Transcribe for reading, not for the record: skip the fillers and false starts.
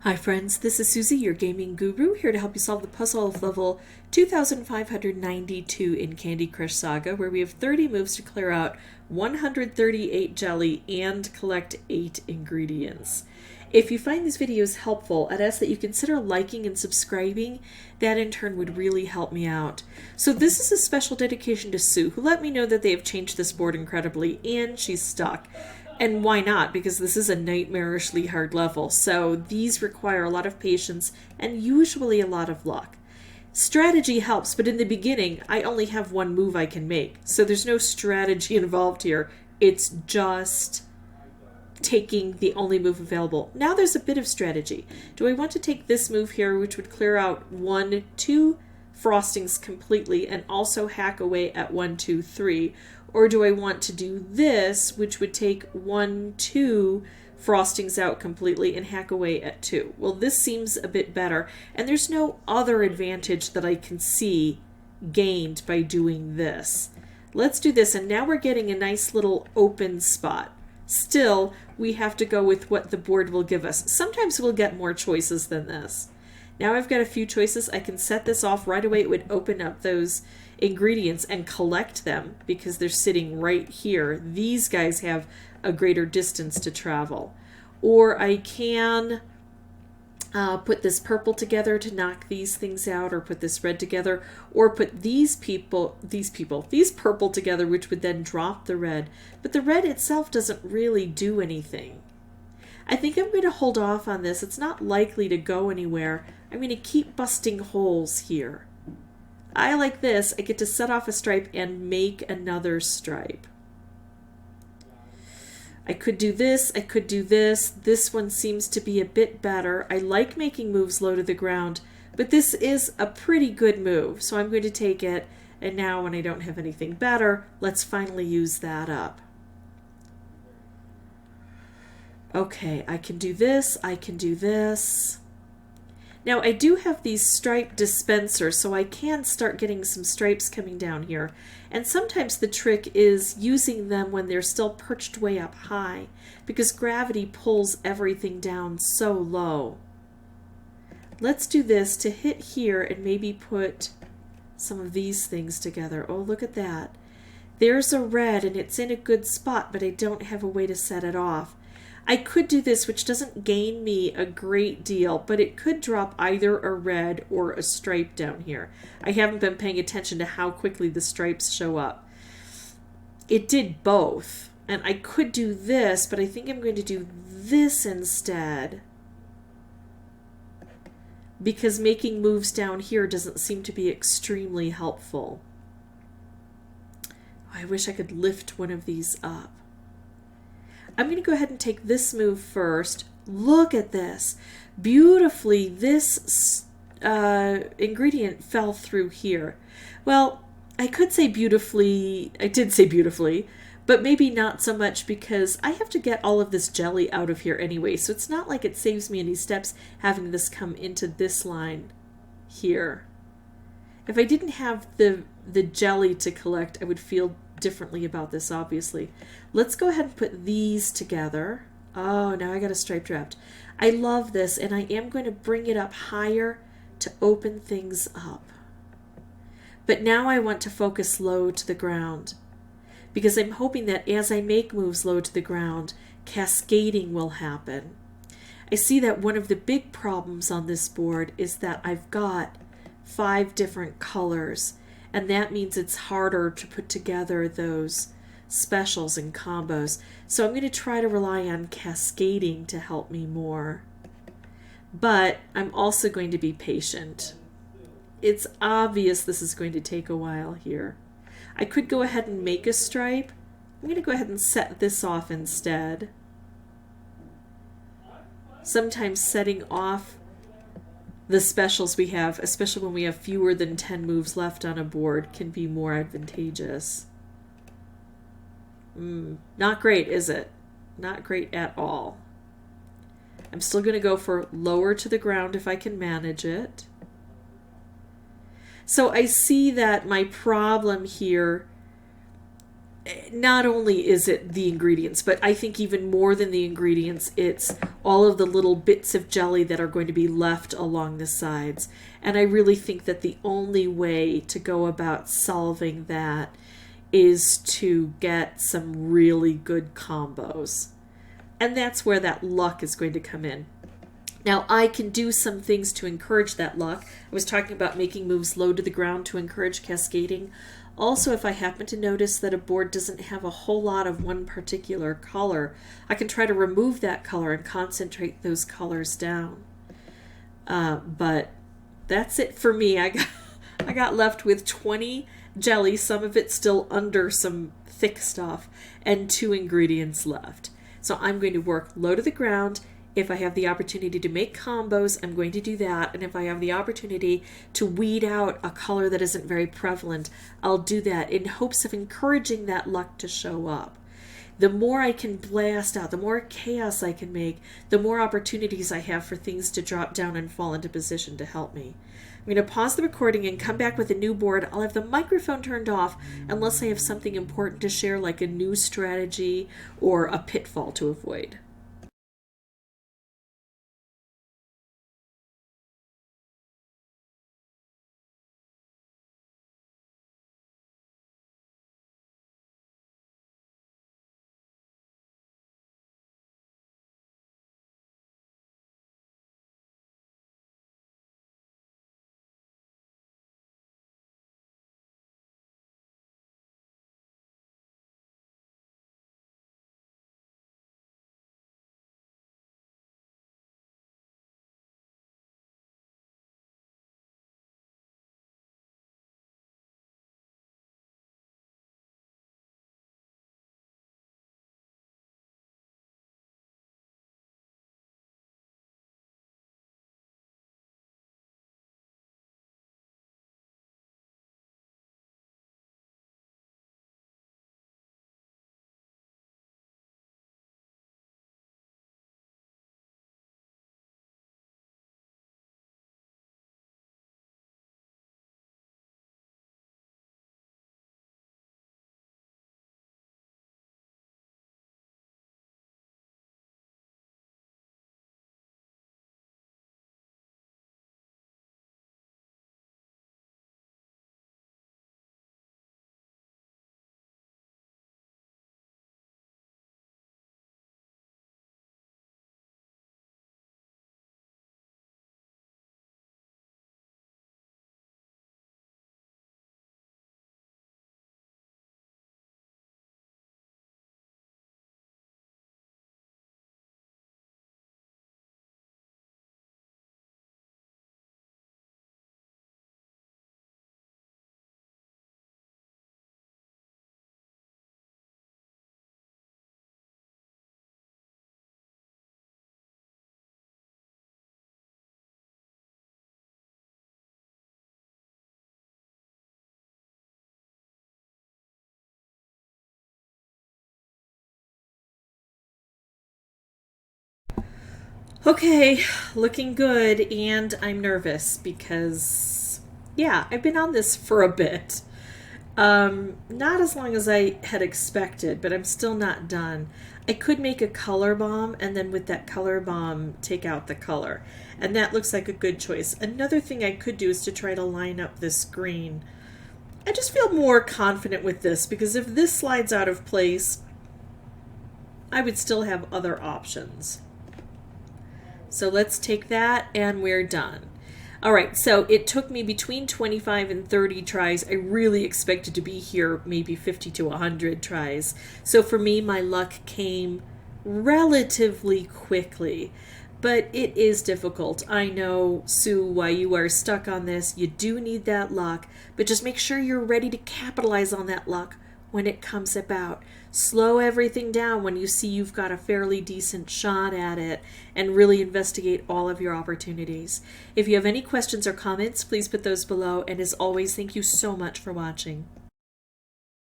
Hi friends, this is Suzy, your gaming guru, here to help you solve the puzzle of level 2592 in Candy Crush Saga, where we have 30 moves to clear out 138 jelly and collect 8 ingredients. If you find these videos helpful, I'd ask that you consider liking and subscribing. That in turn would really help me out. So this is a special dedication to Sue, who let me know that they have changed this board incredibly, and she's stuck. And why not? Because this is a nightmarishly hard level, so these require a lot of patience and usually a lot of luck. Strategy helps, but in the beginning, I only have one move I can make, so there's no strategy involved here. It's just taking the only move available. Now there's a bit of strategy. Do I want to take this move here, which would clear out 1, 2 frostings completely and also hack away at 1, 2, 3? Or do I want to do this, which would take 1, 2 frostings out completely and hack away at 2? Well, this seems a bit better, and there's no other advantage that I can see gained by doing this. Let's do this, and now we're getting a nice little open spot. Still, we have to go with what the board will give us. Sometimes we'll get more choices than this. Now I've got a few choices. I can set this off right away. It would open up those ingredients and collect them because they're sitting right here. These guys have a greater distance to travel. Or I can put this purple together to knock these things out, or put this red together, or put these purple together, which would then drop the red. But the red itself doesn't really do anything. I think I'm going to hold off on this. It's not likely to go anywhere. I'm going to keep busting holes here. I like this. I get to set off a stripe and make another stripe. I could do this. I could do this. This one seems to be a bit better. I like making moves low to the ground, but this is a pretty good move, so I'm going to take it. And now when I don't have anything better, let's finally use that up. Okay, I can do this. I can do this. Now I do have these stripe dispensers, so I can start getting some stripes coming down here. And sometimes the trick is using them when they're still perched way up high, because gravity pulls everything down so low. Let's do this to hit here and maybe put some of these things together. Oh, look at that. There's a red and it's in a good spot, but I don't have a way to set it off. I could do this, which doesn't gain me a great deal, but it could drop either a red or a stripe down here. I haven't been paying attention to how quickly the stripes show up. It did both, and I could do this, but I think I'm going to do this instead, because making moves down here doesn't seem to be extremely helpful. I wish I could lift one of these up. I'm going to go ahead and take this move first. Look at this. Beautifully, this ingredient fell through here. Well, I could say beautifully, I did say beautifully, but maybe not so much because I have to get all of this jelly out of here anyway, so it's not like it saves me any steps having this come into this line here. If I didn't have the jelly to collect, I would feel differently about this, obviously. Let's go ahead and put these together. Oh, now I got a stripe wrapped. I love this, and I am going to bring it up higher to open things up. But now I want to focus low to the ground, because I'm hoping that as I make moves low to the ground, cascading will happen. I see that one of the big problems on this board is that I've got 5 different colors, and that means it's harder to put together those specials and combos. So I'm going to try to rely on cascading to help me more. But I'm also going to be patient. It's obvious this is going to take a while here. I could go ahead and make a stripe. I'm going to go ahead and set this off instead. Sometimes setting off the specials we have, especially when we have fewer than 10 moves left on a board, can be more advantageous. Not great, is it? Not great at all. I'm still going to go for lower to the ground if I can manage it. So I see that my problem here not only is it the ingredients, but I think even more than the ingredients, it's all of the little bits of jelly that are going to be left along the sides. And I really think that the only way to go about solving that is to get some really good combos. And that's where that luck is going to come in. Now, I can do some things to encourage that luck. I was talking about making moves low to the ground to encourage cascading. Also, if I happen to notice that a board doesn't have a whole lot of one particular color, I can try to remove that color and concentrate those colors down. But that's it for me. I got left with 20 jelly, some of it still under some thick stuff, and 2 ingredients left. So I'm going to work low to the ground. If I have the opportunity to make combos, I'm going to do that. And if I have the opportunity to weed out a color that isn't very prevalent, I'll do that in hopes of encouraging that luck to show up. The more I can blast out, the more chaos I can make, the more opportunities I have for things to drop down and fall into position to help me. I'm going to pause the recording and come back with a new board. I'll have the microphone turned off unless I have something important to share, like a new strategy or a pitfall to avoid. Okay, looking good, and I'm nervous because, yeah, I've been on this for a bit. Not as long as I had expected, but I'm still not done. I could make a color bomb, and then with that color bomb, take out the color. And that looks like a good choice. Another thing I could do is to try to line up this green. I just feel more confident with this, because if this slides out of place, I would still have other options. So let's take that, and we're done. All right, so it took me between 25 and 30 tries. I really expected to be here maybe 50 to 100 tries. So for me, my luck came relatively quickly. But it is difficult. I know, Sue, why you are stuck on this. You do need that luck, but just make sure you're ready to capitalize on that luck when it comes about. Slow everything down when you see you've got a fairly decent shot at it, and really investigate all of your opportunities. If you have any questions or comments, please put those below, and as always, thank you so much for watching.